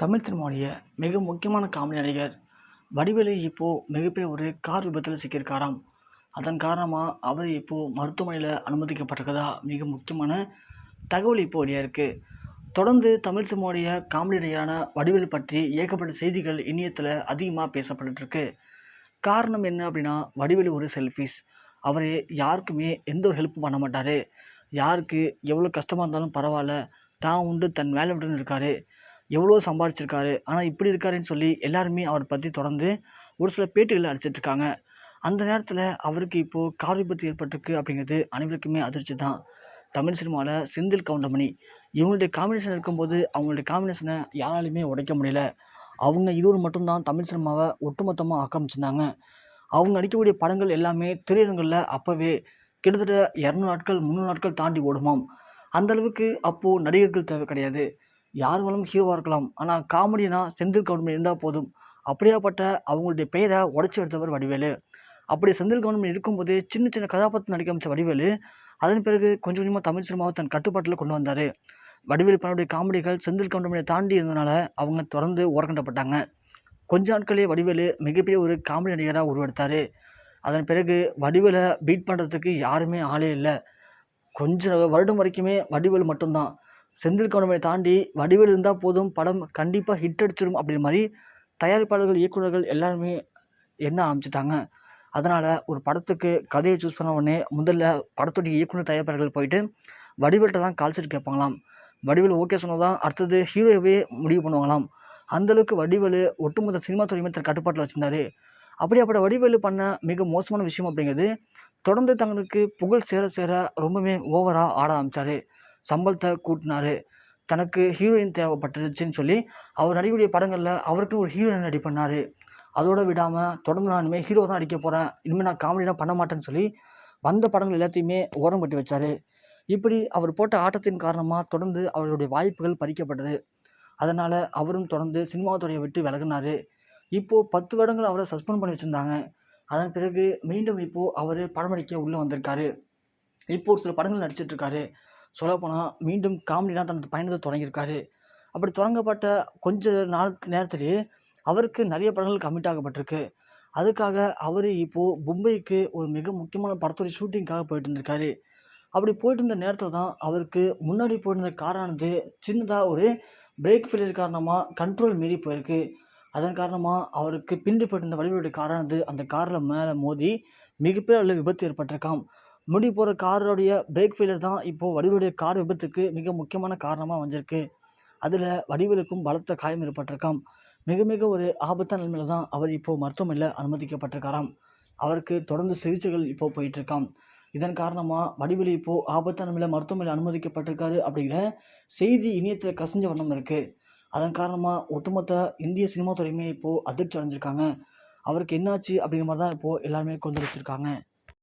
தமிழ் சினிமாவுடைய மிக முக்கியமான காமெடி நடிகர் வடிவேலு இப்போது மிகப்பெரிய ஒரு கார் விபத்தில் சிக்கியிருக்காராம். அதன் காரணமாக அவர் இப்போது மருத்துவமனையில் அனுமதிக்கப்பட்டிருக்கதா மிக முக்கியமான தகவல் இப்போ வெளியாக இருக்குது. தொடர்ந்து தமிழ் சினிமாவுடைய காமெடி நடிகரான வடிவேலு பற்றி ஏகப்பட்ட செய்திகள் இணையத்தில் அதிகமாக பேசப்பட்டுருக்கு. காரணம் என்ன அப்படின்னா, வடிவேலு ஒரு செல்ஃபிஷ். அவர் யாருக்குமே எந்த ஒரு ஹெல்ப்பும் பண்ண மாட்டார். யாருக்கு எவ்வளோ கஷ்டமாக இருந்தாலும் பரவாயில்ல, தான் உண்டு தன் வேலை விட்டுன்னு இருக்கார். எவ்வளோ சம்பாதிச்சிருக்காரு, ஆனால் இப்படி இருக்காருன்னு சொல்லி எல்லாருமே அவரை பற்றி தொடர்ந்து ஒரு சில பேட்டிகளை அடிச்சிட்ருக்காங்க. அந்த நேரத்தில் அவருக்கு இப்போது கார் விபத்து ஏற்பட்டிருக்கு அப்படிங்கிறது அனைவருக்குமே அதிர்ச்சி தான். தமிழ் சினிமாவில் செந்தில் கவுண்டமணி இவங்களுடைய காம்பினேஷன் இருக்கும்போது அவங்களுடைய காம்பினேஷனை யாராலையுமே உடைக்க முடியல. அவங்க இருவர் மட்டும்தான் தமிழ் சினிமாவை ஒட்டுமொத்தமாக ஆக்கிரமிச்சிருந்தாங்க. அவங்க நடிக்கக்கூடிய படங்கள் எல்லாமே திரையரங்களில் அப்போவே கிட்டத்தட்ட 200 நாட்கள் 300 நாட்கள் தாண்டி ஓடுமாம். அந்தளவுக்கு அப்போது நடிகர்கள் தேவை கிடையாது, யார் வேணாலும் ஹீரோவாக இருக்கலாம். ஆனால் காமெடினா செந்தில் கவுண்டமணி இருந்தால் போதும். அப்படியாப்பட்ட அவங்களுடைய பெயரை உடச்சி எடுத்தவர் வடிவேலு. அப்படி செந்தில் கவுண்டமணி இருக்கும்போது சின்ன சின்ன கதாபாத்திரம் நடிக்க அமைச்ச வடிவேலு அதன் பிறகு கொஞ்சம் கொஞ்சமாக தமிழ் சினிமாவை தன் கட்டுப்பாட்டில் கொண்டு வந்தார். வடிவேலு பண்ணக்கூடிய காமெடிகள் செந்தில் கவுண்டமணியை தாண்டி இருந்ததுனால அவங்க தொடர்ந்து ஓரக்கண்டப்பட்டாங்க. கொஞ்ச நாட்களே வடிவேலு மிகப்பெரிய ஒரு காமெடி நடிகராக உருவெடுத்தார். அதன் பிறகு வடிவேலை பீட் பண்ணுறதுக்கு யாருமே ஆளே இல்லை. கொஞ்சம் வருடம் வரைக்குமே வடிவேலு மட்டும்தான். செந்தில் கவுண்டமணியை தாண்டி வடிவேலு இருந்தால் போதும், படம் கண்டிப்பாக ஹிட் அடிச்சிடும் அப்படின்ற மாதிரி தயாரிப்பாளர்கள், இயக்குநர்கள் எல்லாருமே எண்ண ஆரம்பிச்சிட்டாங்க. அதனால் ஒரு படத்துக்கு கதையை சூஸ் பண்ண உடனே முதல்ல படத்துடைய இயக்குனர், தயாரிப்பாளர்கள் போயிட்டு வடிவேல்கிட்ட தான் கால் ஷீட் கேட்பாங்களாம். வடிவேலு ஓகே சொன்னதான் அடுத்தது ஹீரோவே முடிவு பண்ணுவாங்களாம். அந்தளவுக்கு வடிவேலு ஒட்டுமொத்த சினிமா துறையுமே தன் கட்டுப்பாட்டில் வச்சுருந்தாரு. அப்படியாப்பட்ட வடிவேலு பண்ண மிக மோசமான விஷயம் அப்படிங்கிறது, தொடர்ந்து தங்களுக்கு புகழ் சேர சேர ரொம்பவே ஓவராக ஆட ஆரம்பித்தார். சம்பளத்தை கூட்டினார். தனக்கு ஹீரோயின் தேவைப்பட்டுருச்சுன்னு சொல்லி அவர் நடிக்கக்கூடிய படங்களில் அவருக்குன்னு ஒரு ஹீரோயின் நடி பண்ணார். அதோடு விடாமல் தொடர்ந்து நான் இனிமேல் ஹீரோ தான் நடிக்க போகிறேன், இனிமேல் நான் காமெடிலாம் பண்ண மாட்டேன்னு சொல்லி வந்த படங்கள் எல்லாத்தையுமே ஓரம் கட்டி வச்சார். இப்படி அவர் போட்ட ஆட்டத்தின் காரணமாக தொடர்ந்து அவருடைய வாய்ப்புகள் பறிக்கப்பட்டது. அதனால் அவரும் தொடர்ந்து சினிமா துறையை விட்டு விலகினார். இப்போது 10 வருடங்கள் அவரை சஸ்பெண்ட் பண்ணி வச்சுருந்தாங்க. அதன் பிறகு மீண்டும் இப்போது அவர் படம் நடிக்க உள்ளே வந்திருக்காரு. இப்போது ஒரு சில படங்கள் நடிச்சிட்ருக்காரு. சொல்லப்போனால் மீண்டும் காமெடிலாம் தனது பயணத்தை தொடங்கியிருக்காரு. அப்படி தொடங்கப்பட்ட கொஞ்ச நேரத்திலேயே அவருக்கு நிறைய படங்கள் கமிட் ஆகப்பட்டிருக்கு. அதுக்காக அவர் இப்போது மும்பைக்கு ஒரு மிக முக்கியமான படத்துடைய ஷூட்டிங்காக போயிட்டு இருந்திருக்காரு. அப்படி போயிட்டு இருந்த நேரத்தில் தான் அவருக்கு முன்னாடி போயிருந்த காரானது சின்னதாக ஒரு பிரேக் ஃபெயிலியர் காரணமாக கண்ட்ரோல் மீறி போயிருக்கு. அதன் காரணமாக அவருக்கு பின்னாடி போயிட்டு இருந்த வடிவேலுடைய காரானது அந்த காரில் மேலே மோதி மிகப்பெரிய அளவில் விபத்து ஏற்பட்டிருக்காம். முடி போகிற காரோடைய பிரேக் ஃபெயிலியர் தான் இப்போது வடிவேலுடைய கார் விபத்துக்கு மிக முக்கியமான காரணமாக வந்திருக்கு. அதில் வடிவேலுக்கும் பலத்த காயம் ஏற்பட்டிருக்காம். மிக மிக ஒரு ஆபத்தான நிலைமையில் தான் அவர் இப்போது மருத்துவமனையில் அனுமதிக்கப்பட்டிருக்காராம். அவருக்கு தொடர்ந்து சிகிச்சைகள் இப்போது போயிட்டுருக்காம். இதன் காரணமாக வடிவேலு இப்போது ஆபத்தான நிலைமையில் மருத்துவமனையில் அனுமதிக்கப்பட்டிருக்காரு அப்படிங்கிற செய்தி இணையத்தில் கசிஞ்ச வண்ணம் இருக்குது. அதன் காரணமாக ஒட்டுமொத்த இந்திய சினிமா துறையுமே இப்போது அதிர்ச்சி அடைஞ்சிருக்காங்க. அவருக்கு என்னாச்சு அப்படிங்கிற மாதிரி தான் இப்போது எல்லாருமே கொந்தளிச்சிருக்காங்க.